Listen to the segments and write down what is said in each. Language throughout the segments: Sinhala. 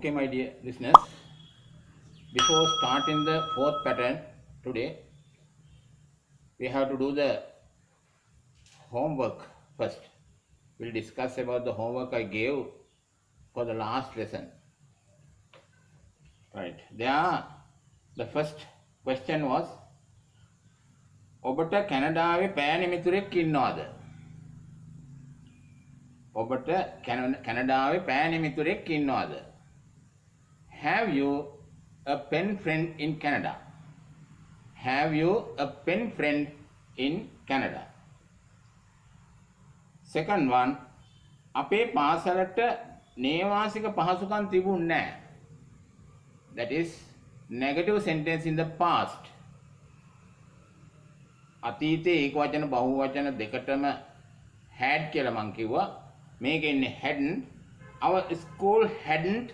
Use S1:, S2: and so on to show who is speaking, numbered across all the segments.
S1: Okay, my dear listeners, before starting the fourth pattern today, we have to do the homework first. We'll discuss about the homework I gave for the last lesson. Right. There, the first question was, ඔබට කැනඩාවේ පෑණි මිතුරෙක් ඉන්නවද? ඔබට කැනඩාවේ පෑණි මිතුරෙක් ඉන්නවද? Have you a pen friend in Canada? Have you a pen friend in Canada? Second one, අපේ පාසලට නේවාසික පහසුකම් තිබුණ නැහැ. That is negative sentence in the past. අතීතයේ ඒක වචන බහුවචන දෙකටම had කියලා මං කිව්වා. මේකේ ඉන්නේ hadn't. Our school hadn't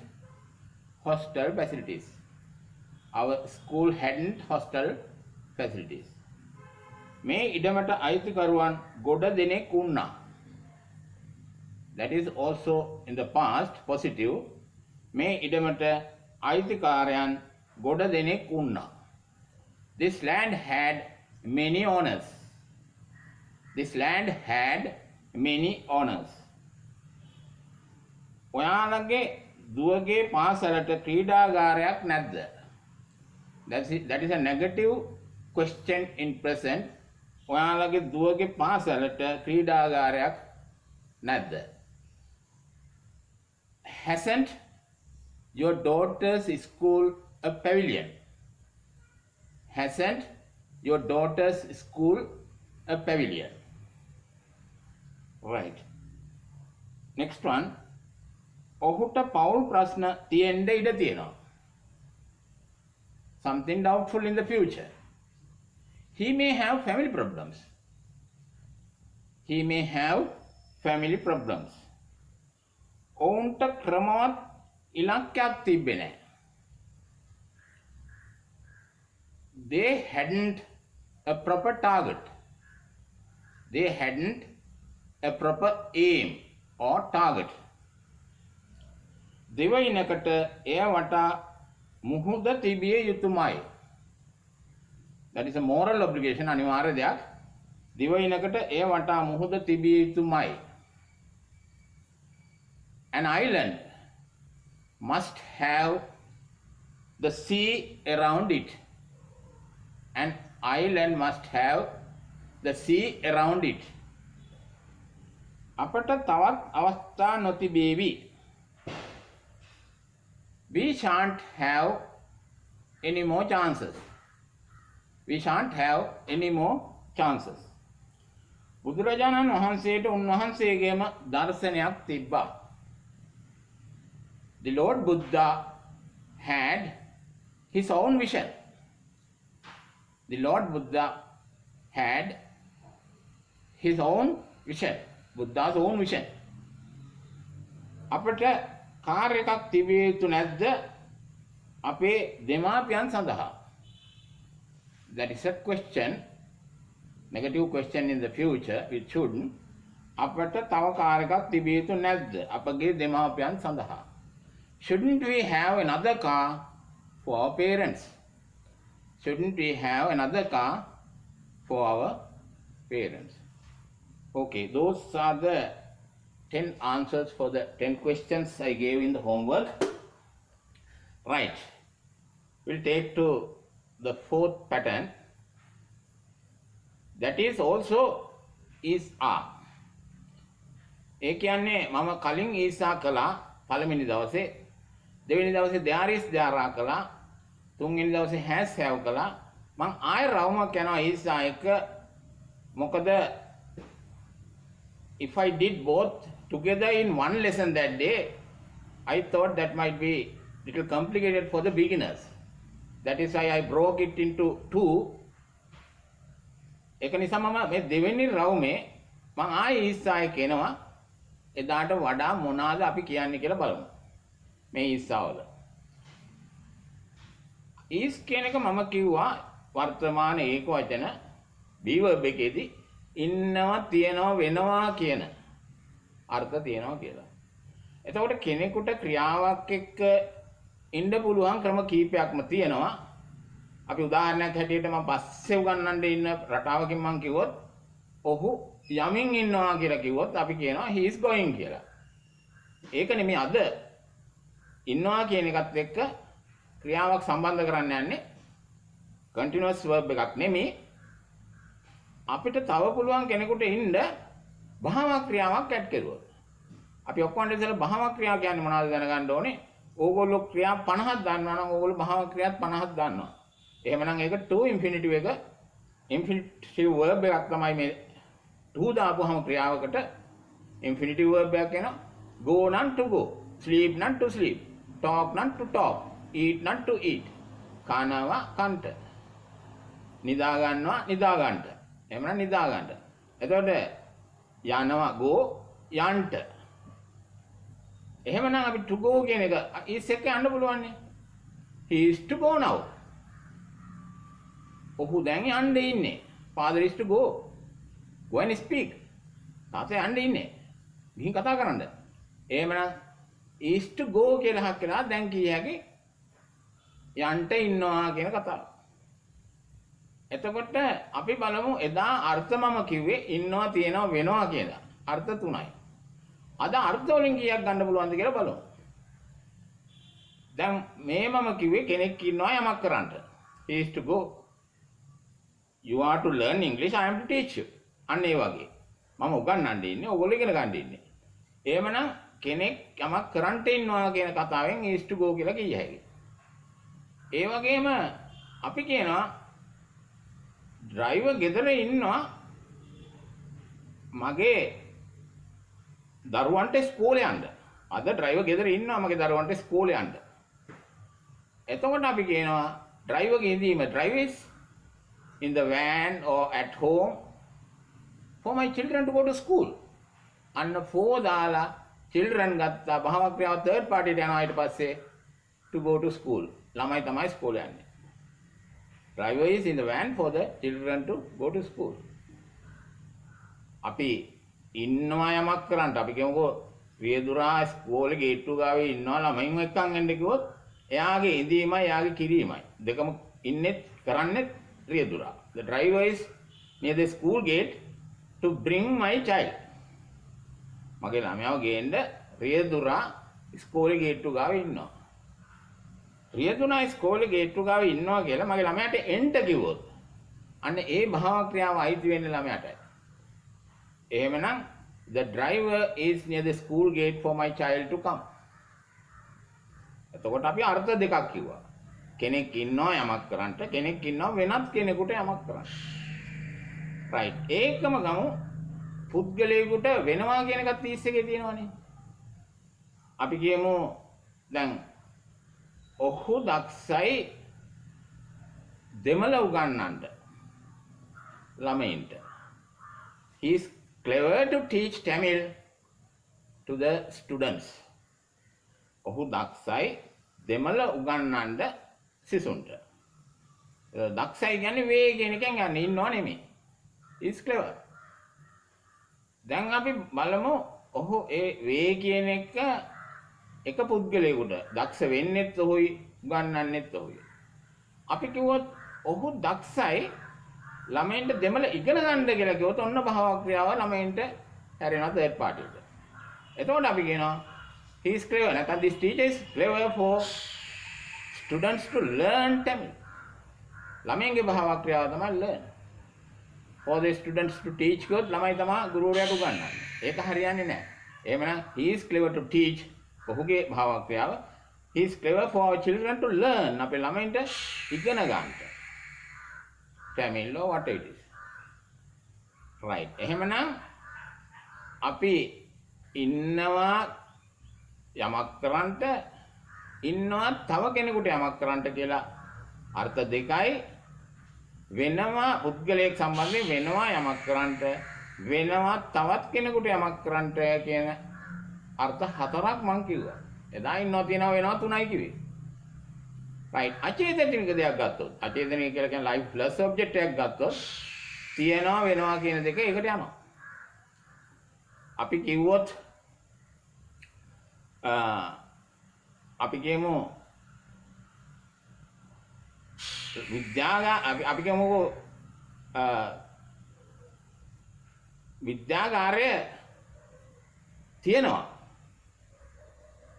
S1: hostel facilities. Our school hadn't hostel facilities. මේ ඉඩමට අයිතිකරුවන් ගොඩ දෙනෙක් වුණා. That is also in the past positive. මේ ඉඩමට අයිතිකාරයන් ගොඩ දෙනෙක් වුණා. This land had many owners. This land had many owners. ඔයාලගේ දුවගේ පාසලට ක්‍රීඩාගාරයක් නැද්ද? That is a negative question in present. ඔයාලගේ දුවගේ පාසලට ක්‍රීඩාගාරයක් නැද්ද? Hasn't your daughter's school a pavilion? Hasn't your daughter's school a pavilion? Right. Next one. ඔහුට පෞල් ප්‍රශ්න තියෙන්න ඉඩ තියෙනවා. Something doubtful in the future. He may have family problems. He may have family problems. ඔවුන්ට ක්‍රමවත් ඉලක්කයක් තිබ්බේ නැහැ. They hadn't a proper target. They hadn't a proper aim or target. දෙවයිනකට එය වටා මුහුද තිබිය යුතුමයි. That is a moral obligation, අනිවාර්ය දෙයක්. දෙවයිනකට එය වටා මුහුද තිබිය යුතුමයි. An island must have the sea around it. An island must have the sea around it. අපට තවත් අවස්ථා නොතිබේවි. We shan't have any more chances. We shan't have any more chances. බුදුරජාණන් වහන්සේට උන්වහන්සේගේම දර්ශනයක් තිබ්බා. The Lord Buddha had his own vision. The Lord Buddha had his own vision. Buddha's own vision. අපට කාර් එකක් තිබිය යුතු නැද්ද අපේ දෙමාපියන් සඳහා? That is a question, negative question in the future. It shouldn't. අපට තව කාර් එකක් තිබිය යුතු නැද්ද අපගේ දෙමාපියන් සඳහා? Shouldn't we have another car for our parents? Shouldn't we have another car for our parents? Okay, those are the 10 answers for the 10 questions I gave in the homework. Right. We'll take to the fourth pattern. That is also is are. ඒ කියන්නේ මම කලින් ඊසා කළා පළවෙනි දවසේ, දෙවෙනි දවසේ there is there are කළා, තුන්වෙනි දවසේ has have කළා. මම ආයෙ රවුමක් යනවා ඊසා එක. මොකද if I did both together in one lesson that day, I thought that might be little complicated for the beginners. That is why I broke it into two. ඒක නිසා මම මේ දෙවෙනි රවුමේ මම ආයෙ ඊසාය කියනවා. එදාට වඩා මොනවාද අපි කියන්නේ කියලා බලමු. මේ ඊසාවල. ඊස් කියන එක මම කිව්වා වර්තමාන ඒක වචන be verb එකේදී ඉන්නවා තියනවා වෙනවා කියන අර්ථ තියෙනවා කියලා. එතකොට කෙනෙකුට ක්‍රියාවක් එක්ක ඉන්න පුළුවන් ක්‍රම කීපයක්ම තියෙනවා. අපි උදාහරණයක් හැටියට මම පස්සේ උගන්වන්න ඉන්න රටාවකින් මම කිව්වොත් ඔහු යමින් ඉන්නවා කියලා කිව්වොත් අපි කියනවා he is going කියලා. ඒක නෙමෙයි අද ඉන්නවා කියන එකත් එක්ක ක්‍රියාවක් සම්බන්ධ කරන්න යන්නේ continuous verb එකක් නෙමෙයි. අපිට තව පුළුවන් කෙනෙකුට ඉන්න භාව ක්‍රියාවක් ඇඩ් කරුවොත්. අපි ඔක්කොම ඉතල භාව ක්‍රියාව කියන්නේ මොනවද දැනගන්න ඕනේ. ඕගොල්ලෝ ක්‍රියා 50ක් දන්නවා නම් ඕගොල්ලෝ භාව ක්‍රියාත් 50ක් දන්නවා. එහෙමනම් ඒක to infinitive එක infinitive verb එකක් තමයි මේ to දාපුවම ක්‍රියාවකට infinitive verb එකක් එනවා. go නම් to go, sleep නම් to sleep, talk නම් to talk, eat නම් to eat. කනවා කන්ට. නිදා ගන්නවා නිදා ගන්නට. එහෙමනම් නිදා ගන්නට. එතකොට යනවා go යන්ට. එහෙමනම් අපි to go කියන එක is එක යන්න පුළුවන් නේ. he is to go now. ඔහු දැන් යන්න ඉන්නේ. father is to go. go and speak. තාත්තා යන්න ඉන්නේ. ගිහින් කතා කරන්න. එහෙමනම් is to go කියලා හක් කළා දැන් කිය හැකි යන්ට ඉන්නවා කියන කතාව. එතකොට අපි බලමු එදා අර්ථ මම කිව්වේ ඉන්නවා තියෙනවා වෙනවා කියලා. අර්ථ තුනයි. අද අර්ථ වලින් කීයක් ගන්න පුළුවන්ද කියලා බලමු. දැන් මේ මම කිව්වේ කෙනෙක් ඉන්නවා යමක් කරන්න. he is to go. you are to learn English, I am to teach you. අන්න ඒ වගේ. මම උගන්වන්න ඉන්නේ ඔයගොල්ලෝ ඉගෙන ගන්න ඉන්නේ. එහෙමනම් කෙනෙක් යමක් කරන්න ඉන්නවා කියන කතාවෙන් is to go කියලා කිය හැකියි. ඒ වගේම අපි කියනවා ඩ්‍රයිවර් ගෙදර ඉන්නවා මගේ දරුවන්ට ඉස්කෝලේ යන්න. අද ඩ්‍රයිවර් ගෙදර ඉන්නවා මගේ දරුවන්ට ඉස්කෝලේ යන්න. එතකොට අපි කියනවා ඩ්‍රයිවර්ගේ ඉඳීම drive is in the van or at home for my children to go to school. අන්න for දාලා children ගත්තා භාව ක්‍රියාව third party ට යනවා ඊට පස්සේ to go to school. ළමයි තමයි ඉස්කෝලේ යන්නේ. driver is in the van for the children to go to school. අපි ඉන්නවා යමක් කරන්න අපි කියමුකෝ රියදුරා ඉස්කෝලේ ගේට්ටුව ගාවේ ඉන්නවා ළමයින් එක්කන් එන්න කිව්වොත් එයාගේ ඉඳීමයි එයාගේ කිරීමයි දෙකම ඉන්නෙත් කරන්නෙත් රියදුරා. The driver is near the school gate to bring my child. මගේ ළමයාව ගේන්න රියදුරා ඉස්කෝලේ ගේට්ටුව ගාවේ ඉන්නවා. රියදුනා ඉස්කෝලේ ගේට්ටුව ගාවේ ඉන්නවා කියලා මගේ ළමයාට එන්ට කිව්වොත් අන්න ඒ භාව ක්‍රියාව අයිති වෙන්නේ ළමයාටයි. එහෙමනම් the driver is near the school gate for my child to come. එතකොට අපි අර්ථ දෙකක් කිව්වා. කෙනෙක් ඉන්නවා යමක් කරන්න, කෙනෙක් ඉන්නවා වෙනත් කෙනෙකුට යමක් කරන්න. right. ඒකම ගමු පුද්ගලයෙකුට වෙනවා කියන එකත් 30 එකේ තියෙනවනේ. අපි කියමු දැන් ඔහු දක්ෂයි දෙමළ උගන්වන්නට ළමයින්ට. he is clever to teach Tamil to the students. ඔහු දක්ෂයි දෙමළ උගන්වන්නට සිසුන්ට. දක්ෂයි කියන්නේ වේ කියන එකෙන් යන්නේ ඉන්නව නෙමෙයි. he is clever. දැන් අපි බලමු ඔහු ඒ වේ කියන එක පුද්ගලයෙකුට දක්ෂ වෙන්නෙත් ඔහුයි උගන්වන්නෙත් ඔහුයි. අපි කිව්වොත් ඔහු දක්ෂයි ළමයින්ට දෙමළ ඉගෙන ගන්න කියලා කිව්වොත් ඔන්න භාව ක්‍රියාව ළමයින්ට හැරෙනවා third party එකට. එතකොට අපි කියනවා he is clever. නැත්නම් this teacher is clever for students to learn Tamil. ළමයින්ගේ භාව ක්‍රියාව තමයි learn. for the students to teach කිව්වොත් ළමයි තමයි ගුරුවරයාට උගන්වන්නේ. ඒක හරියන්නේ නැහැ. එහෙමනම් he is clever to teach ඔහුගේ භාව ක්‍රියාව he is clever for our children to learn. අපේ ළමයින්ට ඉගෙන ගන්නට. Tamil or what it is. right. එහෙමනම් අපි ඉන්නවා යමක් කරන්නට ඉන්නවා තව කෙනෙකුට යමක් කරන්නට කියලා අර්ථ දෙකයි. වෙනවා පුද්ගලයෙක් සම්බන්ධයෙන් වෙනවා යමක් කරන්නට වෙනවා තවත් කෙනෙකුට යමක් කරන්නට කියන අර්ථ හතරක් මම කිව්වා. එදා ඉන්නවා තියෙනවා වෙනවා තුනයි කිව්වේ. right. අචේතනික දෙයක් ගත්තොත් අචේතනික කියලා කියන්නේ life plus object එකක් ගත්තොත් තියෙනවා වෙනවා කියන දෙක ඒකට යනවා. අපි කිව්වොත් අපි කියමු අපි කියමුකෝ විද්‍යාගාරය තියෙනවා.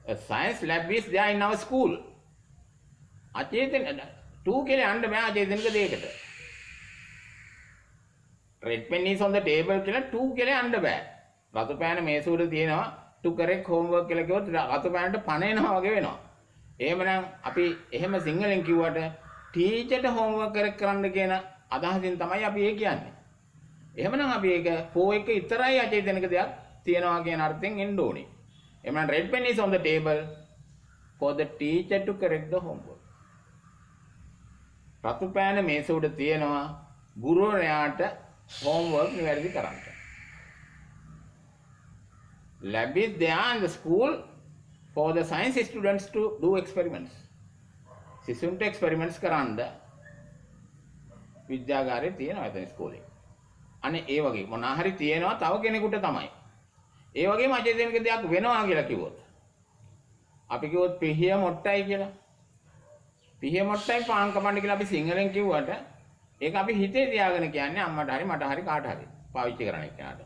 S1: A science lab is there in our school. අචේතන 2 කියලා යන්න බෑ අචේතනික දෙයකට. red pen is on the table කියලා 2 කියලා යන්න බෑ. රතු පෑන මේස උඩ තියෙනවා to correct homework කියලා කිව්වොත් රතු පෑනට පණ එනවා වගේ වෙනවා. එහෙමනම් අපි එහෙම සිංහලෙන් කිව්වට ටීචර්ට homework කරන්න කියන අදහසින් තමයි අපි ඒ කියන්නේ. එහෙමනම් අපි ඒක for එක විතරයි අචේතනික දෙයක් තියනවා කියන අර්ථයෙන් එන්න ඕනේ. එහෙනම් red pen is on the table for the teacher to correct the homework. රතු පෑන මේස උඩ තියෙනවා ගුරුවරයාට homework නිවැරදි කරන්න. Lab is there in the school for the science students to do experiments. සිසුන්ට experiments කරන්න විද්‍යාගාරේ තියෙනවා එතන ඉස්කෝලේ. අනේ ඒ වගේ මොනවා හරි තියෙනවා තව කෙනෙකුට තමයි. ඒ වගේම අචේතනික දෙයක් වෙනවා කියලා කිව්වොත්. අපි කිව්වොත් පිහිය මොට්ටයි කියලා. පිහිය මොට්ටයි පාන් කපන්න කියලා අපි සිංහලෙන් කිව්වට ඒක අපි හිතේ තියාගෙන කියන්නේ අම්මට හරි මට හරි කාට හරි පාවිච්චි කරන එක්කනට.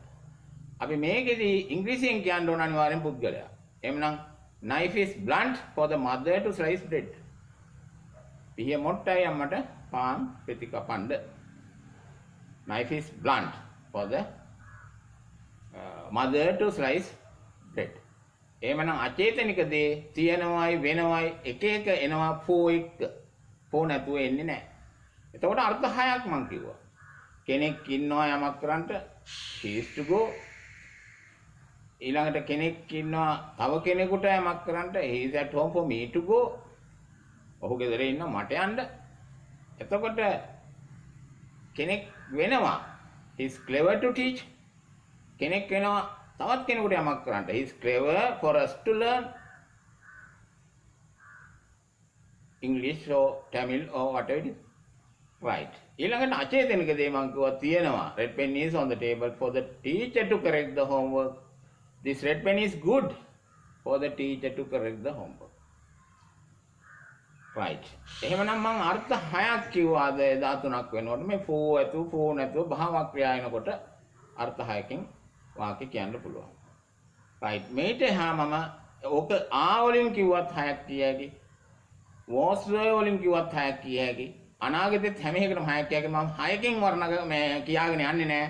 S1: අපි මේකෙදි ඉංග්‍රීසියෙන් කියන්න ඕන අනිවාර්යෙන් පුද්ගලයා. එහෙනම් knife is blunt for the mother to slice bread. පිහිය මොට්ටයි අම්මට පාන් පෙති කපන්න. Knife is blunt for the mother to slice bread. එහෙමනම් අචේතනික දේ තියෙනවයි වෙනවයි එක එක එනවා for එක. for නැතුව එන්නේ නැහැ. එතකොට අර්ථ හයක් මම කිව්වා. කෙනෙක් ඉන්නවා යමක් කරන්නට he is to go. ඊළඟට කෙනෙක් ඉන්නවා තව කෙනෙකුට යමක් කරන්නට he is at home for me to go. ඔහු ගෙදර ඉන්නවා මට යන්න. එතකොට කෙනෙක් වෙනවා he is clever to teach. කෙනෙක් වෙනවා තවත් කෙනෙකුට යමක් කරන්නට he is clever for us to learn English or Tamil or whatever it is. Right. ඊළඟට අචේතනික දේ මම කිව්වා තියෙනවා red pen is on the table for the teacher to correct the homework. This red pen is good for the teacher to correct the homework. Right. එහෙමනම් මම අර්ථ හයක් කිව්වාද 13ක් වෙනකොට මේ for ඇතුව for නැතුව භාව ක්‍රියා වෙනකොට අර්ථ හයකින් වාක්‍ය කියන්න පුළුවන්. Right. මේට එහා මම ඕක ආ වලින් කිව්වත් හයක් කිය හැකි. was වලින් කිව්වත් හයක් කිය හැකි. අනාගතෙත් හැම එකකටම හයක් කිය හැකි. මම හයකින් වර්ණ මේ කියාගෙන යන්නේ නැහැ.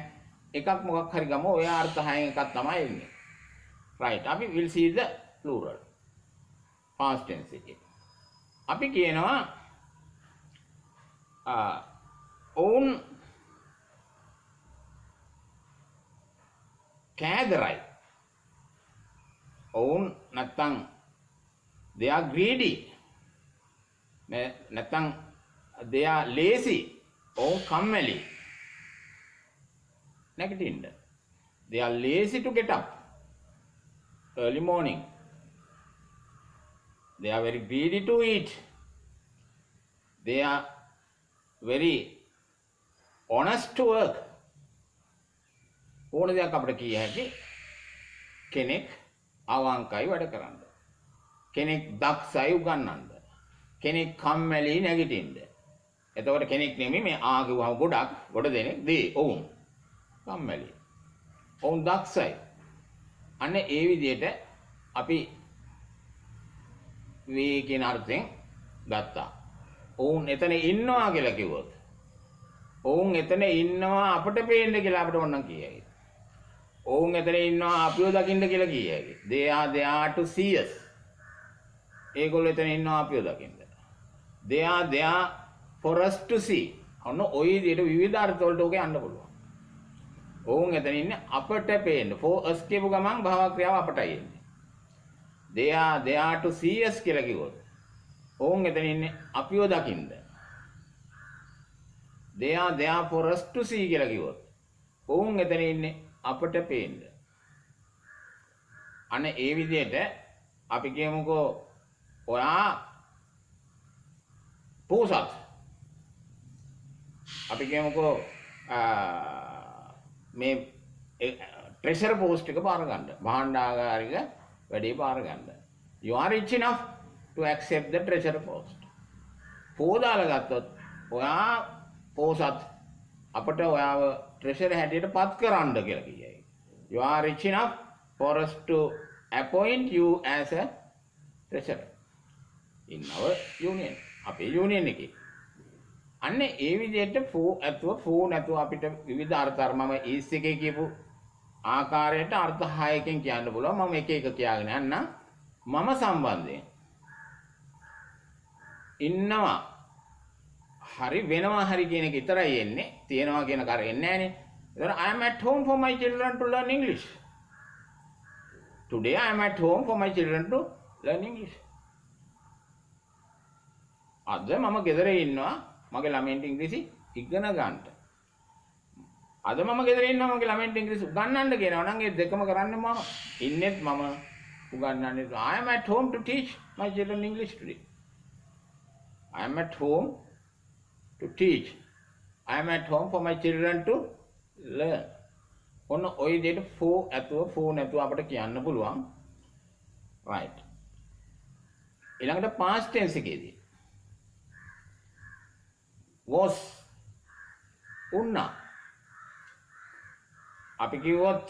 S1: එකක් මොකක් හරි ගමු. ඔය අර්ථ හයෙන් එකක් තමයි එන්නේ. Right. අපි will see the plural. Past tense එකේ. අපි කියනවා ඔවුන් කෑදරයි. ඔවුන් නැත්තම් they are greedy. නැත්තම් they are lazy. ඔවුන් කම්මැලි. නැගිටින්න. They are lazy to get up early morning. They are very greedy to eat. They are very honest to work. ඕන දෙයක් අපිට කිය හැකි කෙනෙක් අවංකයි වැඩ කරන්න. කෙනෙක් දක්ෂයි උගන්වන්න. කෙනෙක් කම්මැලි නැගිටින්න. එතකොට කෙනෙක් නෙමෙයි මේ ආගුවම ගොඩක් ගොඩ දෙනෙක් දේ ඔවුන් කම්මැලි. ඔවුන් දක්ෂයි. අන්න ඒ විදිහට අපි වේ කියන අර්ථයෙන් ගත්තා. ඔවුන් එතන ඉන්නවා කියලා කිව්වොත් ඔවුන් එතන ඉන්නවා අපිට පේන්න කියලා අපිට ඕනනම් කියයි. ඔවුන් එතන ඉන්නවා අපිව දකින්න කියලා කියයි. they are to see us. ඒගොල්ලෝ එතන ඉන්නවා අපිව දකින්න. they are there for us to see. ඔන්න ওই විදිහට විවිධ අර්ථ වලට ඔක යන්න පුළුවන්. ඔවුන් එතන ඉන්නේ අපට පේන්න. for us කියපු ගමන් භාව ක්‍රියාව අපටයි එන්නේ. they are to see us කියලා කිව්වොත් ඔවුන් එතන ඉන්නේ අපිව දකින්න. they are there for us to see කියලා කිව්වොත් ඔවුන් එතන ඉන්නේ අපට පේන්න. අන්න ඒ විදිහට අපි කියමුකෝ ඔයා පෝසත්. අපි කියමුකෝ මේ ට්‍රෙෂර් පෝස්ට් එක බාර ගන්න. භාණ්ඩාගාරික වැඩේ බාර ගන්න. You are rich enough to accept the treasure post. දාලා ගත්තොත් ඔයා පෝසත් අපට ඔයාව treasurer හැටියට පත් කරන්න කියලා කියයි. You are rich enough for us to appoint you as a treasurer in our union. අපේ union එකේ. අන්න ඒ විදිහට ෆෝ නැතුව අපිට විවිධ අර්ථ මම ඊස් එකේ කියපු ආකාරයට අර්ථ 6කින් කියන්න පුළුවන්. මම එක එක කියාගෙන යන්න. මම සම්බන්ධයෙන් ඉන්නවා හරි වෙනවා හරි කියන එක විතරයි එන්නේ. තියනවා කියන කර එන්නේ නැහනේ. ඒතර I am at home for my children to learn English. Today I am at home for my children to learn English. අද මම ගෙදර ඉන්නවා මගේ ළමයින්ට ඉංග්‍රීසි ඉගෙන ගන්න. අද මම ගෙදර ඉන්නවා මගේ ළමයින්ට ඉංග්‍රීසි උගන්වන්න කියනවා නම් ඒ දෙකම කරන්නේ මම. ඉන්නෙත් මම උගන්වන්නේ. I am at home to teach my children English today. I am at home to teach. I am at home for my children to learn. ඔන්න ඔය විදිහට ෆෝ නැතුව අපිට කියන්න පුළුවන්. right. ඊළඟට past tense එකේදී was උන්නා අපි කිව්වොත්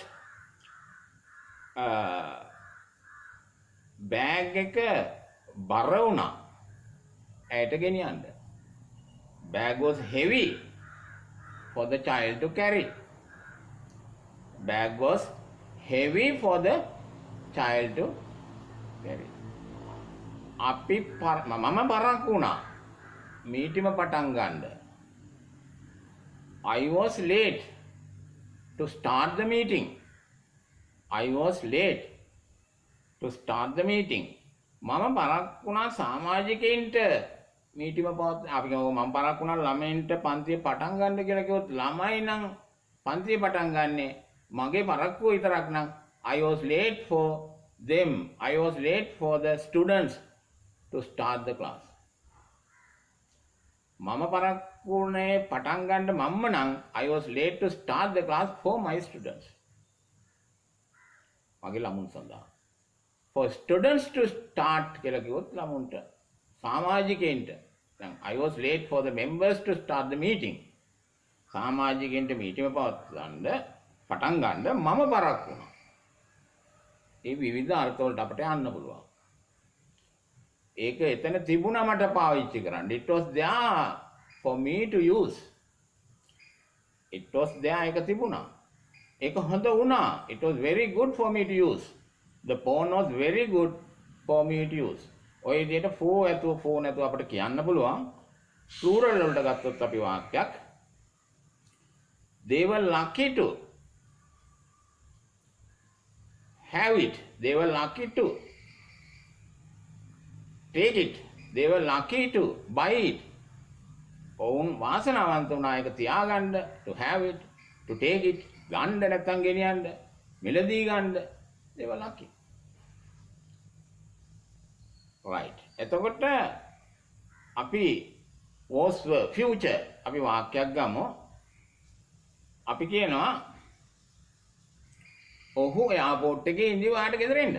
S1: බෑග් එක බර වුණා ඇයට ගෙනියන්න. Bag was heavy for the child to carry. Bag was heavy for the child to carry. අපි මම පරක් වුණා මීටිම පටන් ගන්න. I was late to start the meeting. I was late to start the meeting. මම පරක් වුණා සමාජිකයින්ට මීටිම පවත් අපි මම පරක් වුණා ළමයින්ට පන්තිය පටන් ගන්න කියලා කිව්වොත් ළමයි නම් පන්තිය පටන් ගන්නෙ මගේ පරක්කුව විතරක් නම් I was late for them. I was late for the students to start the class. මම පරක්කුනේ පටන් ගන්න මම්ම නම් I was late to start the class for my students. මගේ ළමුන් සඳහා. For students to start කියලා කිව්වොත් ළමුන්ට සමාජිකයින්ට දැන් I was late for the members to start the meeting. සමාජිකයින්ට මීටිම පවත්වන්න පටන් ගන්න මම පරක් වුණා. ඒ විවිධ අර්ථ වලට අපිට යන්න පුළුවන්. ඒක එතන තිබුණා මට පාවිච්චි කරන්න. It was there for me to use. It was there ඒක තිබුණා. ඒක හොඳ වුණා. It was very good for me to use. The phone was very good for me to use. ඔය විදිහට ෆෝ නැතුව අපිට කියන්න පුළුවන්. plural වලට ගත්තොත් අපි වාක්‍යයක් they were lucky to have it. They were lucky to take it. They were lucky to buy it. ඔවුන් වාසනාවන්ත වුණා ඒක තියාගන්න. To have it, to take it. ගන්න නැත්තම් ගෙනියන්න. මිලදී ගන්න. They were lucky. right. එතකොට අපි was future අපි වාක්‍යයක් ගමු. අපි කියනවා ඔහු එයාපෝට් එකේ ඉඳි ඔයාට ගෙදර එන්න.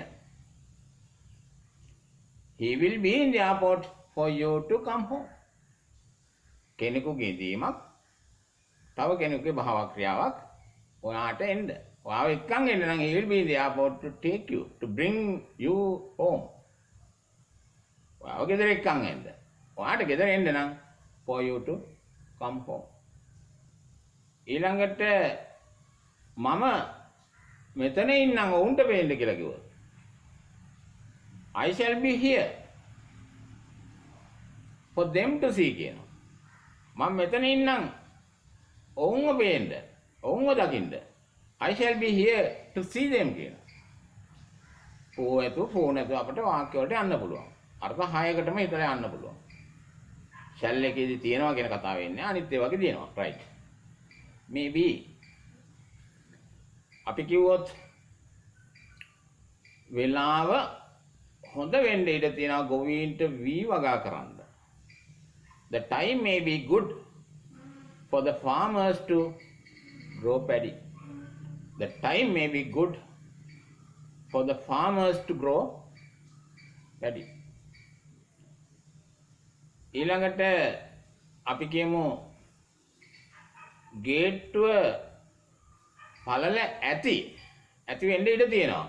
S1: He will be in the airport for you to come home. කෙනෙකුගේ දීමක් තව කෙනෙකුගේ භාව ක්‍රියාවක් ඔයාට එන්න. ඔයාව එක්කන් එන්න නම් he will be in the airport to take you, to bring you home. ඔයාව ගෙදර එක්කන් එන්න. ඔයාට ගෙදර එන්න නම් for you to come home. ඊළඟට මම මෙතන ඉන්නම් ඔවුන්ට පේන්න කියලා කිව්වා. I shall be here for them to see කියනවා. මම මෙතන ඉන්නම් ඔවුන්ව පේන්න, ඔවුන්ව දකින්න. I shall be here to see them කියනවා. ෆෝන් එක අපිට වාක්‍ය වලට යන්න පුළුවන්. අර්ථ 6කටම හිතලා යන්න පුළුවන්. shall එකේදී තියෙනවා කියන කතාව වෙන්නේ අනිත් ඒවාගේ තියෙනවා. right. maybe අපි කිව්වොත් වෙලාව හොඳ වෙන්න ඉඩ තියෙනවා ගොවීන්ට වී වගා කරන්න. The time may be good for the farmers to grow paddy. The time may be good for the farmers to grow paddy. ඊළඟට අපි කියමු ගේට්ටුව පළල ඇති වෙන්න ඉඩ තියෙනවා.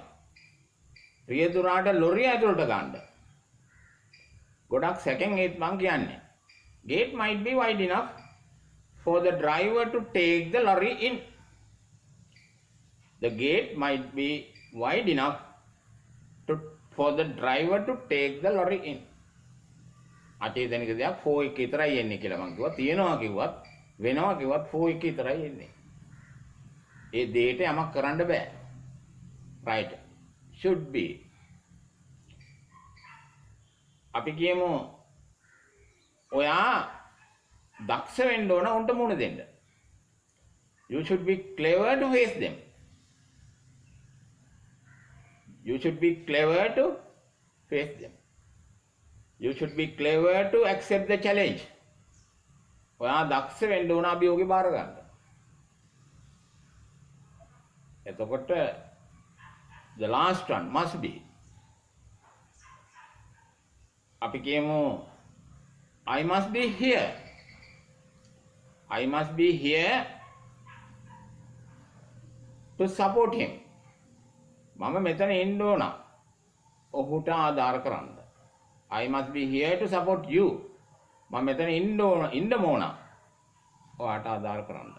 S1: රියදුරාට ලොරිය ඇතුළට ගන්න. ගොඩක් සැකෙන් ඒත් මං කියන්නේ. Gate might be wide enough for the driver to take the lorry in. The gate might be wide enough for the driver to take the lorry in. අතේ දෙනක දෙයක් 4 එක විතරයි එන්නේ කියලා මං කිව්වා. තියනවා කිව්වත් වෙනවා කිව්වත් 4 එක විතරයි එන්නේ. ඒ දෙයට යමක් කරන්න බෑ. right. should be. අපි කියමු ඔයා දක්ෂ වෙන්න ඕන උන්ට මුණ දෙන්න. You should be clever to face them. You should be clever to face them. You should be clever to accept the challenge. ඔයා දක්ෂ වෙන්න ඕන අභියෝගේ බාර ගන්න. එතකොට the last one must be. අපි කියමු I must be here. I must be here to support him. මම මෙතන ඉන්න ඕන ඔහුට ආධාර කරන්න. I must be here to support you. මම මෙතන ඉන්න ඕන ඔයාට ආධාර කරන්න.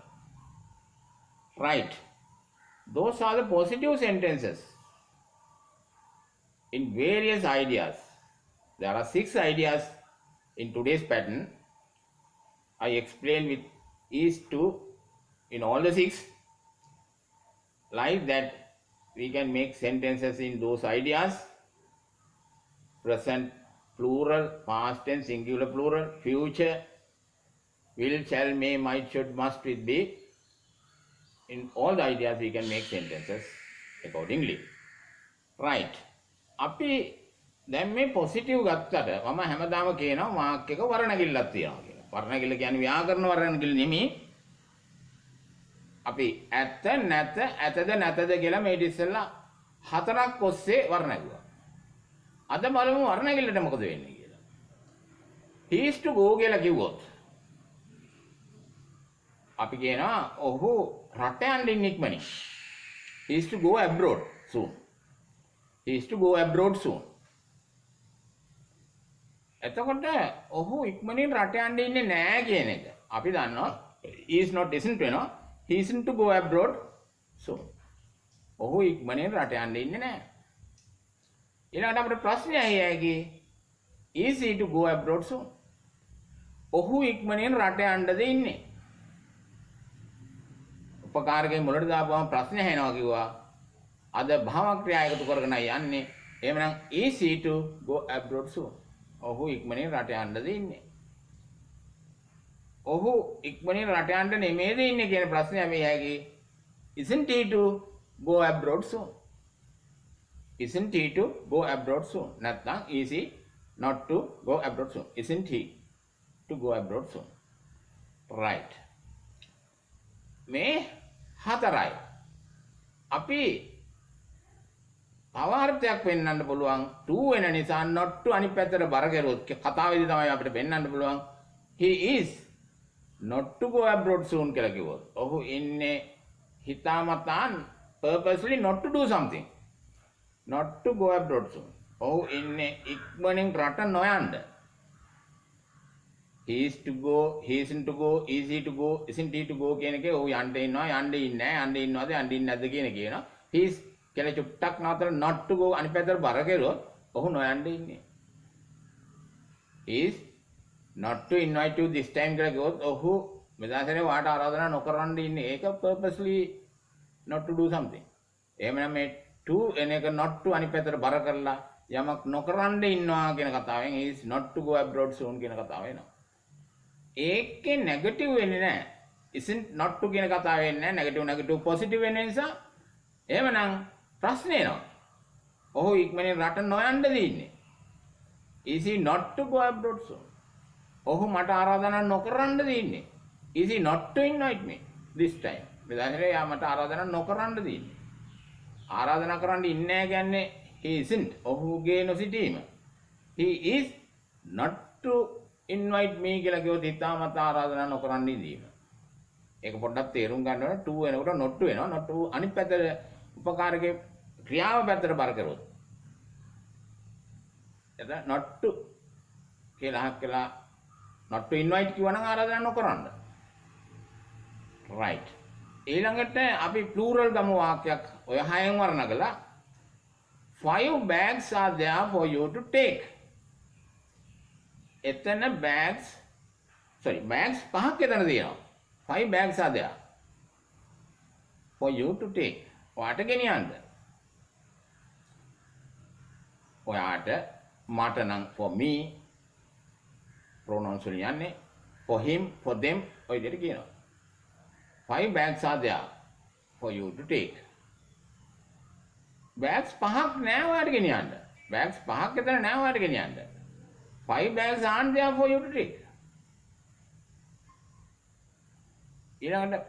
S1: Right. Those are the positive sentences in various ideas. There are 6 ideas in today's pattern. I explain with each 2 in all the 6. Like that, we can make sentences in those ideas. Present, plural, past tense, singular, plural, future, will, shall, may, might, should, must, will, be. In all the ideas, we can make sentences accordingly. Right. අපි දැන් මේ පොසිටිව් ගත්තට මම හැමදාම කියනවා මාක් එක වර්ණගිල්ලක් තියනවා කියලා. වර්ණගිල්ල කියන්නේ ව්‍යාකරණ වර්ණගිල්ල නෙමෙයි. අපි ඇත නැත ඇතද නැතද කියලා මේ ඉතිස්සලා 4ක් ඔස්සේ වර්ණගුවා. අද බලමු වර්ණගිල්ලට මොකද වෙන්නේ කියලා. he is to go කියලා කිව්වොත් අපි කියනවා ඔහු රට යන්න ඉක්මනින්. he is to go abroad soon. He is to go abroad soon. එතකොට ඔහු ඉක්මනින් රට යන්න ඉන්නේ නෑ කියන එක. අපි දන්නවා he is not isn't වෙනවා. He isn't to go abroad soon. ඔහු ඉක්මනින් රට යන්න ඉන්නේ නෑ. ඊළඟට අපිට ප්‍රශ්නය ඇහියකි is he to go abroad soon? ඔහු ඉක්මනින් රට යන්නද ඉන්නේ? උපකාරකේ මුලට දාපුවම ප්‍රශ්නය ඇහෙනවා කිව්වා. අද භාව ක්‍රියා එකතු කරගෙන යන්නේ. එහෙමනම් is he to go abroad soon? ඔහු ඉක්මනින් රට යන්නද ඉන්නේ? ඔහු ඉක්මනින් රට යන්න නෙමෙයිද ඉන්නේ කියන ප්‍රශ්නේ අපි ඇහි. Isn't he to go abroad soon? Isn't he to go abroad soon? නැත්නම් is he not to go abroad soon? Isn't he to go abroad soon? Right. මේ 4යි. අපි අවාර්ථයක් පෙන්වන්න පුළුවන් 2 වෙන නිසා not to අනිත් පැත්තට බර කරුවොත් කතාවේදී තමයි අපිට පෙන්වන්න පුළුවන් he is not to go abroad soon කියලා කිව්වොත් ඔහු ඉන්නේ හිතාමතාන් purposely not to do something. Not to go abroad soon. ඔහු ඉන්නේ ඉක්මනින් රට නොයන්න. he is to go, he isn't to go, is he to go, isn't he to go කියන එකේ ඔහු යන්න ඉන්නවා යන්න ඉන්නේ නැහැ යන්න ඉන්නවද යන්න ඉන්නේ නැද්ද කියන කියනවා. he is කියලා චුට්ටක් නතර not to go අනිත් පැත්තට බර කෙරුවොත් ඔහු නොයන්න ඉන්නේ. is not to invite you this time කියලා කිව්වොත් ඔහු මෙදාසනේ වාට ආරාධනා නොකරන්න ඉන්නේ. ඒක purposely not to do something. එහෙමනම් මේ to එන එක not to අනිත් පැත්තට බර කරලා යමක් නොකරන්න ඉන්නවා කියන කතාවෙන් is not to go abroad soon කියන කතාව එනවා. ඒකේ negative වෙන්නේ නැහැ. isn't not to කියන කතාව වෙන්නේ නැහැ. negative positive වෙන නිසා එහෙමනම් ප්‍රශ්නේ එනවා. ඔහු ඉක්මනින් රට නොයන්නද ඉන්නේ? is he not to go abroad soon? ඔහු මට ආරාධනා නොකරන්නද ඉන්නේ? is he not to invite me this time? මෙදානේ යා මට ආරාධනා නොකරන්නද ඉන්නේ? ආරාධනා කරන්න ඉන්නේ නැහැ කියන්නේ he isn't ඔහුගේ නොසිටීම. he is not to invite me කියලා කිව්වොත් හිතාමතා ආරාධනා නොකරන්න ඉඳීම. ඒක පොඩ්ඩක් තේරුම් ගන්න ඕනේ. to වෙනකොට not to වෙනවා. not to අනිත් පැත්තට උපකාරකේ ක්‍රියාව පැත්තට බර කරොත්. එතන not to කියලා හක් කළා not to invite කිව්වනම් ආරාධනා නොකරන්න. right. ඊළඟට අපි plural ගමු වාක්‍යයක් ඔය හයෙන් වර්ණ කළා. 5 bags are there for you to take. එතන bags පහක් එතන තියෙනවා. 5 bags are there for you to take. ඔයාට ගෙනියන්න. ඔයාට මට නම් for me pronouns වලින් යන්නේ for him for them ඔය විදිහට කියනවා. 5 bags are there for you to take. bags පහක් නෑ ඔයාට ගෙනියන්න. bags පහක් එතන නෑ ඔයාට ගෙනියන්න. 5 bags aren't there for you to take. ඊළඟට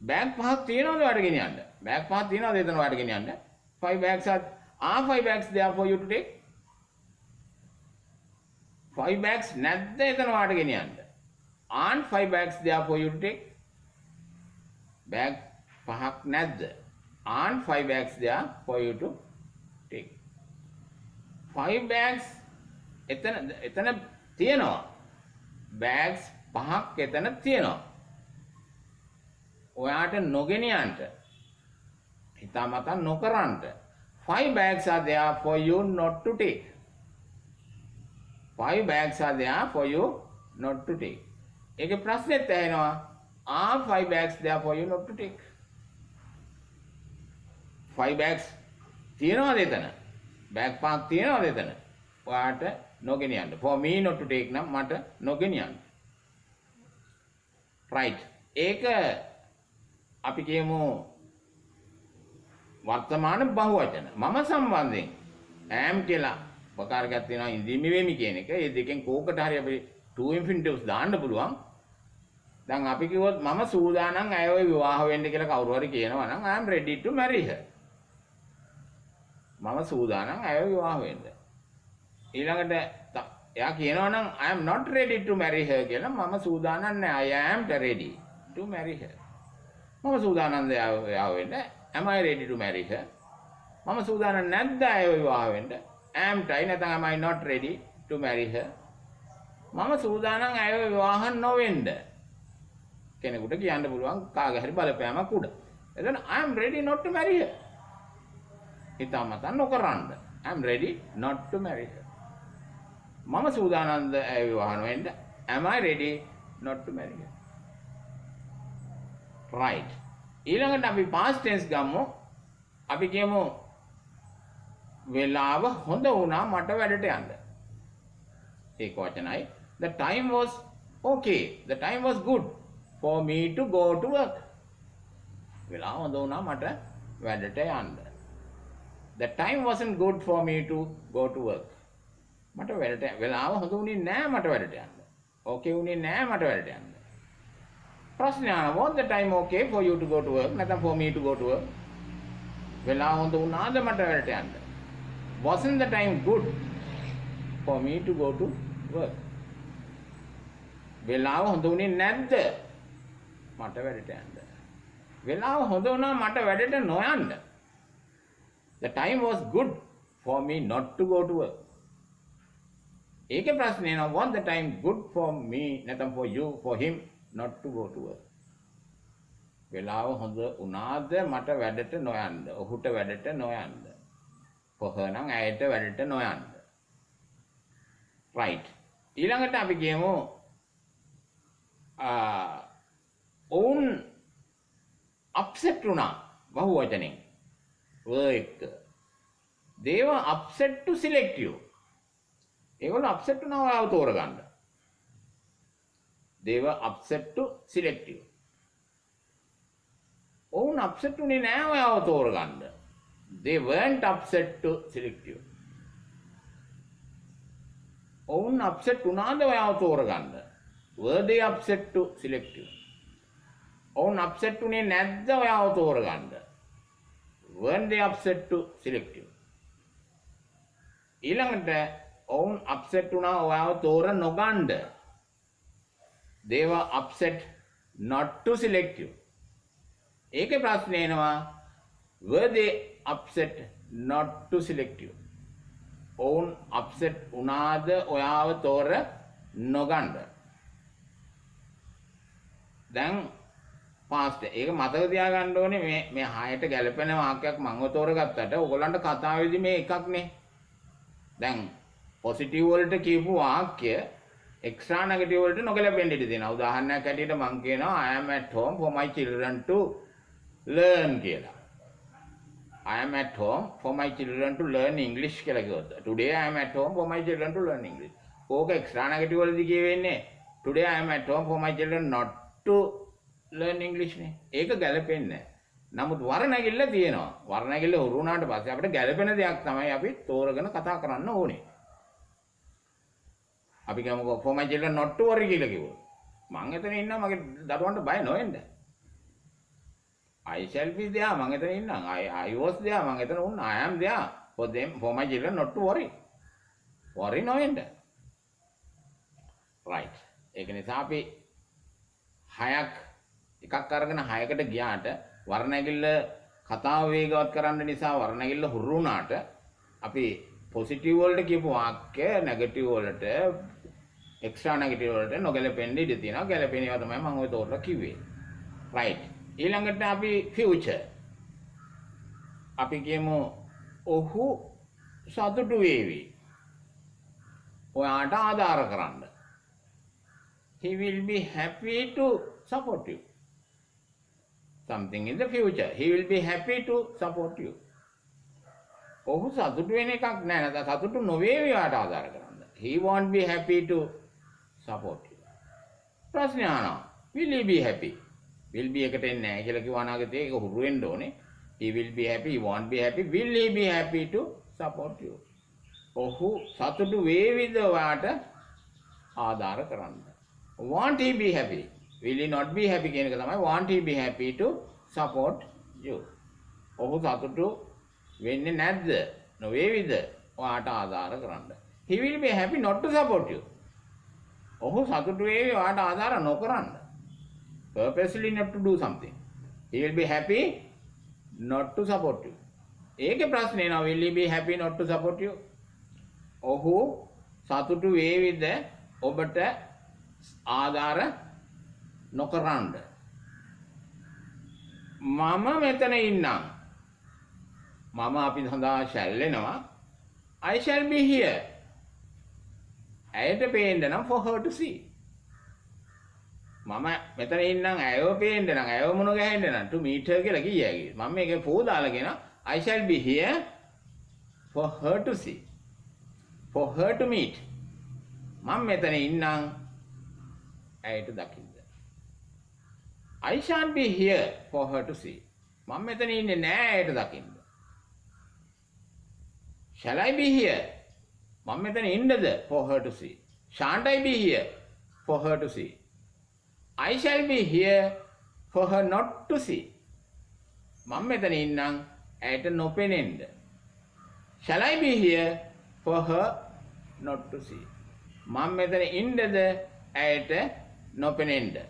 S1: bag පහක් තියෙනවද ඔයාට ගෙනියන්න? bag පහක් තියෙනවද එතන ඔයාට ගෙනියන්න? 5 bags are 5 bags there for you to take. 5 bags නැද්ද එතන ඔයාට ගෙනියන්න? aren't 5 bags there for you to take. bag පහක් නැද්ද? aren't 5 bags there for you to take. 5 bags එතන තියෙනවා. bags පහක් එතන තියෙනවා. ඔයාට නොගෙනියන්න. හිතාමතා නොකරන්න. 5 bags are there for you not to take. 5 bags are there for you not to take. ඒකේ ප්‍රශ්නෙත් ඇහෙනවා. Are 5 bags there for you not to take? 5 bags තියෙනවද එතන? bag පහක් තියෙනවද එතන? ඔයාට නොගෙනියන්න. For me not to take නම් මට නොගෙනියන්න. right. ඒක අපි කියමු වර්තමාන බහුවචන. මම සම්බන්ධයෙන් am කියලා උපකාරකයක් තියෙනවා ඉඳීමි වෙමි කියන එක. මේ දෙකෙන් කෝකට හරි අපි to infinitives දාන්න පුළුවන්. දැන් අපි කිව්වොත් මම සූදානම් ඇයව විවාහ වෙන්න කියලා කවුරු හරි කියනවා නම් I am ready to marry her. මම සූදානම් ඇයව විවාහ වෙන්න. ඊළඟට එයා කියනවා නම් I am not ready to marry her කියලා මම සූදානම් නැහැ. I am ready to marry her. මම සූදානම්ද එයාව වෙන්න? Am I ready to marry her? මම සූදානම් නැද්ද ඇයව විවාහ වෙන්න? am I නැත්නම් am I not ready to marry her? මම සූදානම් ඇයව විවාහ නොවෙන්න. කෙනෙකුට කියන්න පුළුවන් කාගේ හරි බලපෑමක් උඩ. එතන I am ready not to marry her. හිතාමතා නොකරන්න. I am ready not to marry her. මම සූදානම්ද ඇය විවාහ නොවෙන්න? Am I ready not to marry her? right. ඊළඟට අපි past tense ගමු. අපි කියමු වෙලාව හොඳ වුණා මට වැඩට යන්න. ඒක වචනයි. The time was okay. The time was good for me to go to work. වෙලාව හොඳ වුණා මට වැඩට යන්න. The time wasn't good for me to go to work. මට වෙලාව හොඳ වුණේ නෑ මට වැඩට යන්න. okay වුණේ නෑ මට වැඩට යන්න. ප්‍රශ්නය was the time okay for you to go to work? නැත්නම් for me to go to work? වෙලාව හොඳ වුණාද මට වැඩට යන්න? Wasn't the time good for me to go to work? වෙලාව හොඳ වුණේ නැද්ද මට වැඩට යන්න? වෙලාව හොඳ වුණා මට වැඩට නොයන්න. The time was good for me not to go to work. ඒකේ ප්‍රශ්නේ නෝ was the time good for me නැත්නම් for you for him not to go to work? වෙලාව හොඳ වුණාද මට වැඩට නොයන්න? ඔහුට වැඩට නොයන්න. for her නම් ඇයට වැඩට නොයන්න. right. ඊළඟට අපි කියමු ඔවුන් upset වුණා බහුවචනෙන්. work. They were upset to select you. ඒගොල්ලෝ upset වුණා ඔයාව තෝරගන්න. They were upset to select you. ඔවුන් upset වුණේ නෑ ඔයාව තෝරගන්න. They weren't upset to select you. ඔවුන් upset වුණාද ඔයාව තෝරගන්න? Were they upset to select you? ඔවුන් upset වුණේ නැද්ද ඔයාව තෝරගන්න? Weren't they upset to select you? ඊළඟට ඔවුන් අප්සෙට් වුණා ඔයාව තෝර නොගන්න. They were upset not to select you. ඒකේ ප්‍රශ්නේ එනවා were they upset not to select you? ඔවුන් අප්සෙට් වුණාද ඔයාව තෝර නොගන්න? දැන් past ඒක මතක තියාගන්න ඕනේ මේ 6ට ගැලපෙන වාක්‍යයක් මම තෝරගත්තට ඔයගොල්ලන්ට කතාවේදී මේ එකක්නේ. දැන් පොසිටිව් වලට කියපු වාක්‍ය එක්ස්ට්‍රා නෙගටිව් වලට නොගැලපෙන්න ඉඩ තියෙනවා. උදාහරණයක් ඇටියට මම කියනවා I am at home for my children to learn කියලා. I am at home for my children to learn English කියලා කිව්වොත්. Today I am at home for my children to learn English. ඕක එක්ස්ට්‍රා නෙගටිව් වලදී කියවෙන්නේ today I am at home for my children not to learn English නේ. ඒක ගැලපෙන්නේ නැහැ. නමුත් වර්ණගිල්ල තියෙනවා. වර්ණගිල්ල හුරු වුණාට පස්සේ අපිට ගැලපෙන දෙයක් තමයි අපි තෝරගෙන කතා කරන්න ඕනේ. අපි කියමුකෝ for my children not to worry කියලා කිව්වොත්. මං එතන ඉන්නවා මගේ දරුවන්ට බය නොවෙන්න. I shall be there මං එතන ඉන්නම්. I was there මං එතන වුණා. I am there for them for my children not to worry. worry නොවෙන්න. right. ඒක නිසා අපි 6ක් එකක් අරගෙන 6කට ගියාට වර්ණගිල්ල කතාව වේගවත් කරන්න නිසා වර්ණගිල්ල හුරු වුණාට අපි පොසිටිව් වලට කියපු වාක්‍ය නෙගටිව් වලට එක්ස්ට්‍රා නෙගටිව් වලට නොගැලපෙන්න ඉඩ තියෙනවා. ගැලපෙන ඒවා තමයි මම ඔය තෝරලා කිව්වේ. right. ඊළඟට අපි ෆියුචර්. අපි කියමු ඔහු සතුටු වේවි. ඔයාට ආධාර කරන්න. He will be happy to support you. Something in the future. He will be happy to support you. ඔහු සතුටු වෙන එකක් නෑ. නැත්නම් සතුටු නොවේවි ඔයාට ආධාර කරන්න. He won't be happy to support you. ප්‍රශ්න අහනවා. Will he be happy? Will be එකට එන්නේ නැහැ කියලා කිව්ව අනාගතේ ඒක හුරු වෙන්න ඕනේ. He will be happy, he won't be happy. Will he be happy to support you? ඔහු සතුටු වේවිද ඔයාට ආධාර කරන්න. Won't he be happy? Will he not be happy කියන එක තමයි won't he be happy to support you? ඔහු සතුටු වෙන්නේ නැද්ද? නොවේවිද ඔයාට ආධාර කරන්න. He will be happy not to support you. ඔහු සතුටු වේවි ඔයාට ආධාර නොකරන්න. Purposely not to do something. He will be happy not to support you. ඒකේ ප්‍රශ්නේ නෝ will he be happy not to support you? ඔහු සතුටු වේවිද ඔබට ආධාර නොකරන්න? මම මෙතන ඉන්නම්. මම අපි සඳහා shall එනවා. I shall be here. ඇයට පේන්න නම් for her to see. මම මෙතන ඉන්නම් ඇයව පේන්න නම් ඇයව මුණ ගැහෙන්න නම් to meet her කියලා කියාගි. මම මේකේ for දාලා කියනවා I shall be here for her to see. For her to meet. මම මෙතන ඉන්නම් ඇයට දකින්න. I shan't be here for her to see. මම මෙතන ඉන්නේ නෑ ඇයට දකින්න. Shall I be here? මම මෙතන ඉන්නද for her to see. Shan't I be here for her to see. I shall be here for her not to see. මම මෙතන ඉන්නම් ඇයට නොපෙනෙන්න. Shall I be here for her not to see. මම මෙතන ඉන්නද ඇයට නොපෙනෙන්න.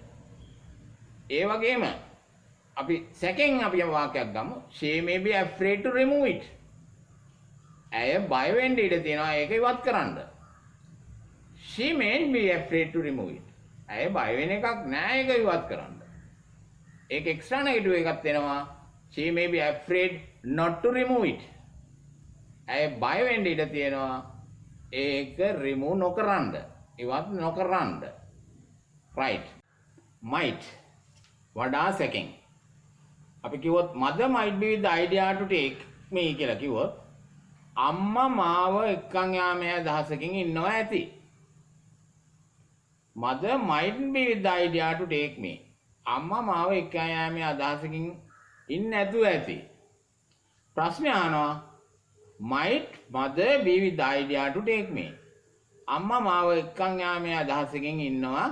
S1: ඒ වගේම අපි සැකෙන් අපි වාක්‍යයක් ගමු. She may be afraid to remove it. ඇය බය වෙන්න ඉඩ තියෙනවා ඒක ඉවත් කරන්න. She may be afraid to remove it. ඇය බය වෙන එකක් නෑ ඒක ඉවත් කරන්න. ඒක එක්ස්ට්‍රා නෙගටිව් එකක් වෙනවා. She may be afraid not to remove it. ඇය බය වෙන්න ඉඩ තියෙනවා ඒක remove නොකරන්න. ඉවත් නොකරන්න. right. might වඩා සැකෙන්. අපි කිව්වොත් mother might be with the idea to take me කියලා කිව්වොත් අම්මා මාව එක්කන් යාමේ අදහසකින් ඉන්නවා ඇති. Mother might be with the idea to take me. අම්මා මාව එක්කන් යාමේ අදහසකින් ඉන්නේ නැතුව ඇති. ප්‍රශ්නේ අහනවා might mother be with the idea to take me. අම්මා මාව එක්කන් යාමේ අදහසකින් ඉන්නවා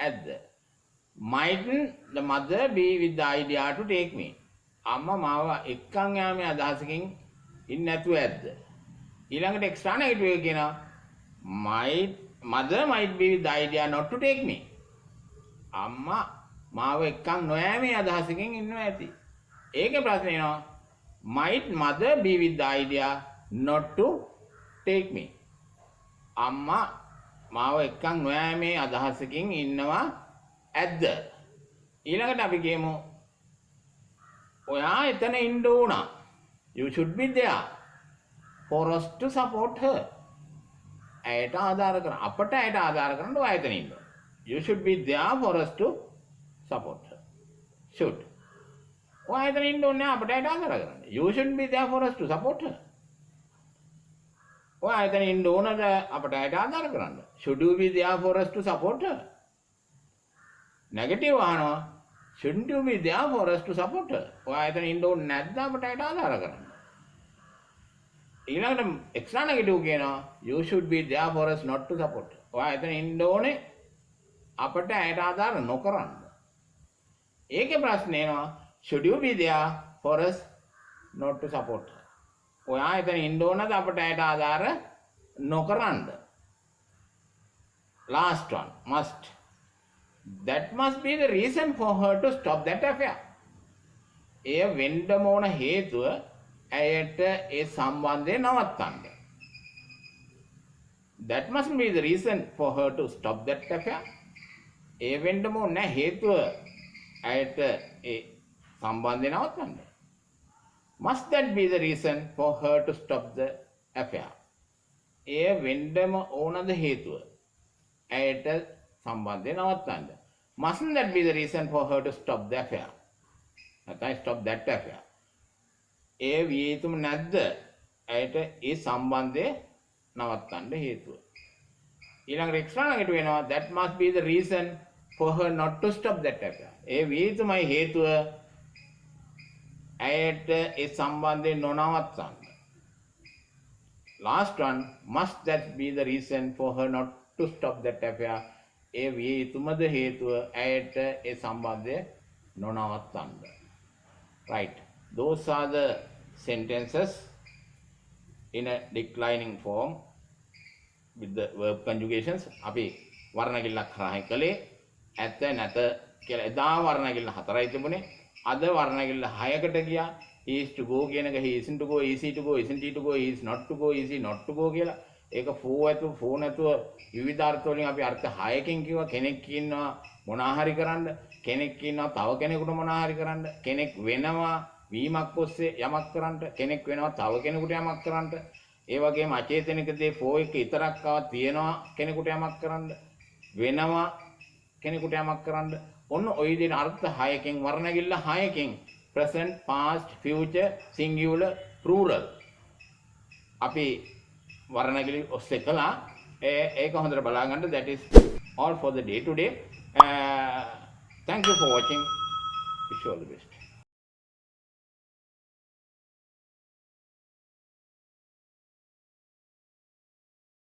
S1: ඇද්ද? Might the mother be with the idea to take me. අම්මා මාව එක්කන් යාමේ අදහසකින් ඉන්නේ නැතුව ඇද්ද? ඊළඟට එක්ස්ට්‍රා නෙගටිව් එක කියනවා My mother might be with the idea not to take me. අම්මා මාව එක්කන් නොයෑමේ අදහසකින් ඉන්නවා ඇති. ඒකේ ප්‍රශ්නේ එනවා might mother be with the idea not to take me. අම්මා මාව එක්කන් නොයෑමේ අදහසකින් ඉන්නවා ඇද්ද? ඊළඟට අපි කියමු ඔයා එතන ඉන්න ඕන. You should be there for us to support her. ඇයට ආධාර කරන අපට ඇයට ආධාර කරන්න ඔයා එතන ඉන්න. You should be there for us to support her. Should. ඔයා එතන ඉන්න ඕනේ අපට ඇයට ආධාර කරන්න. You shouldn't be there for us to support her. ඔයා එතන ඉන්න ඕනද අපට ඇයට ආධාර කරන්න. Should you be there for us to support her? Negative අහනවා. Shouldn't you be there for us to support her? ඔයා එතන ඉන්න ඕනේ නැද්ද අපට ඇයට ආධාර කරන්න. ඊළඟට extra negative කියනවා you should be there for us not to support her. ඔයා එතන ඉන්න ඕනේ අපට ඇයට ආධාර නොකරන්න. ඒකේ ප්‍රශ්නේ එනවා should you be there for us not to support her. ඔයා එතන ඉන්න ඕනද අපට ඇයට ආධාර නොකරන්න. Last one, must. That must be the reason for her to stop that affair. එය වෙන්නම ඕන හේතුව ඇයට ඒ සම්බන්ධය නවත්තන්න. That must be the reason for her to stop that affair. ඒ වෙන්නම ඕන හේතුව ඇයට ඒ සම්බන්ධය නවත්තන්න. Must that be the reason for her to stop the affair? එය වෙන්නම ඕනද හේතුව ඇයට සම්බන්ධය නවත්තන්න. Mustn't that be the reason for her to stop the affair? නැත්නම් stop that affair. ඒ විය යුතුම නැද්ද ඇයට ඒ සම්බන්ධය නවත්තන්න හේතුව. ඊළඟට එක්ස්ට්‍රා නෙගටිව් වෙනවා that must be the reason for her not to stop that affair. ඒ විය යුතුමයි හේතුව ඇයට ඒ සම්බන්ධය නොනවත්තන්න. Last one, must that be the reason for her not to stop that affair? ඒ විය යුතුමද හේතුව ඇයට ඒ සම්බන්ධය නොනවත්තන්න. Right. Those are the sentences in a declining form with the verb conjugations. අපි වර්ණකිල්ලක් හරහා කළේ ඇත නැත කියලා. එදා වර්ණකිල්ල 4යි තිබුණේ. අද වර්ණකිල්ල 6කට ගියා. he is to go කියන එක he isn't to go, easy to go, isn't he to go, he is not to go, easy not to go කියලා. ඒක for නැතුව විවිධ අර්ථ වලින් අපි අර්ථ 6කින් කිව්වා. කෙනෙක් ඉන්නවා මොනා හරි කරන්න, කෙනෙක් ඉන්නවා තව කෙනෙකුට මොනා හරි කරන්න, කෙනෙක් වෙනවා වීමක් ඔස්සේ යමක් කරන්න, කෙනෙක් වෙනවා තව කෙනෙකුට යමක් කරන්න. ඒ වගේම අචේතනිකදී for එක විතරක් ආව තියෙනවා කෙනෙකුට යමක් කරන්න, වෙනවා කෙනෙකුට යමක් කරන්න. ඔන්න ওই විදිහට අර්ථ 6කින් වර්ණගිල්ල 6කින් present, past, future, singular, plural අපි වර්ණගිලි ඔස්සේ කළා. ඒක හොඳට බලා ගන්න. That is all for the day today. Thank you for watching. Wish you all the best.